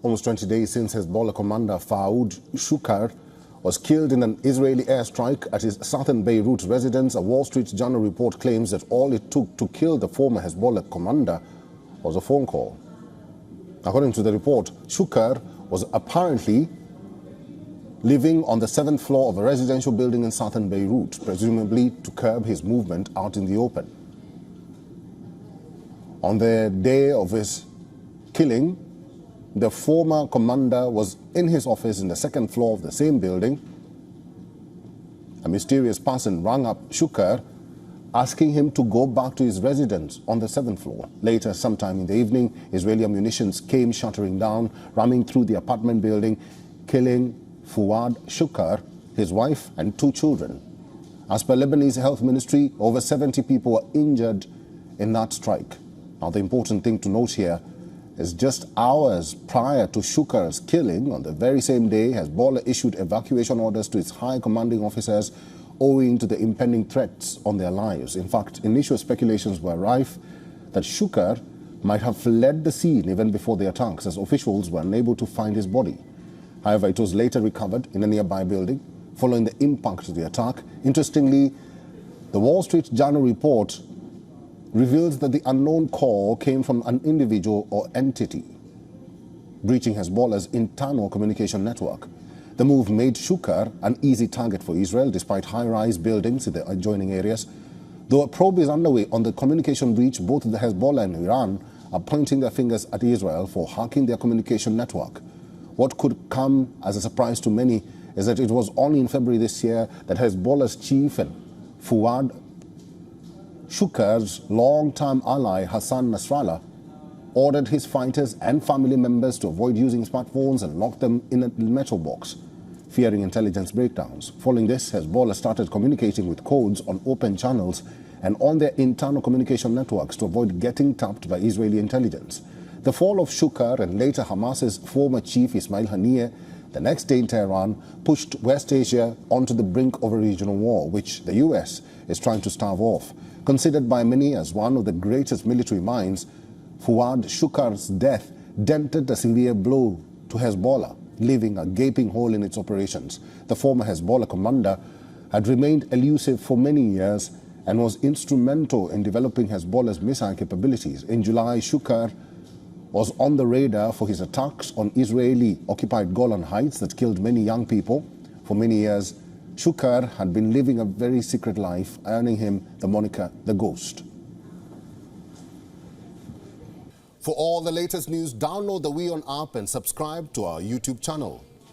Almost 20 days since Hezbollah commander Fuad Shukr was killed in an Israeli airstrike at his southern Beirut residence, a Wall Street Journal report claims that all it took to kill the former Hezbollah commander was a phone call. According to the report, Shukr was apparently living on the 7th floor of a residential building in southern Beirut, presumably to curb his movement out in the open. On the day of his killing, the former commander was in his office in the 2nd floor of the same building. A mysterious person rang up Shukr, asking him to go back to his residence on the 7th floor. Later, sometime in the evening, Israeli ammunitions came shattering down, ramming through the apartment building, killing Fuad Shukr, his wife and 2 children. As per Lebanese Health Ministry, over 70 people were injured in that strike. Now, the important thing to note here is just hours prior to Shukr's killing, on the very same day, Hezbollah issued evacuation orders to its high commanding officers owing to the impending threats on their lives. In fact, initial speculations were rife that Shukr might have fled the scene even before the attacks, as officials were unable to find his body. However, it was later recovered in a nearby building following the impact of the attack. Interestingly, the Wall Street Journal report reveals that the unknown call came from an individual or entity breaching Hezbollah's internal communication network. The move made Shukr an easy target for Israel, despite high-rise buildings in the adjoining areas. Though a probe is underway on the communication breach, both the Hezbollah and Iran are pointing their fingers at Israel for hacking their communication network. What could come as a surprise to many is that it was only in February this year that Hezbollah's chief and Fuad Shukr's long-time ally Hassan Nasrallah ordered his fighters and family members to avoid using smartphones and lock them in a metal box, fearing intelligence breakdowns. Following this, Hezbollah started communicating with codes on open channels and on their internal communication networks to avoid getting tapped by Israeli intelligence. The fall of Shukr and later Hamas's former chief Ismail Haniyeh the next day in Tehran pushed West Asia onto the brink of a regional war, which the US is trying to stave off. Considered by many as one of the greatest military minds, Fuad Shukr's death dented a severe blow to Hezbollah, leaving a gaping hole in its operations. The former Hezbollah commander had remained elusive for many years and was instrumental in developing Hezbollah's missile capabilities. In July, Shukr was on the radar for his attacks on Israeli-occupied Golan Heights that killed many young people. For many years, Shukr had been living a very secret life, earning him the moniker The Ghost. For all the latest news, download the WION app and subscribe to our YouTube channel.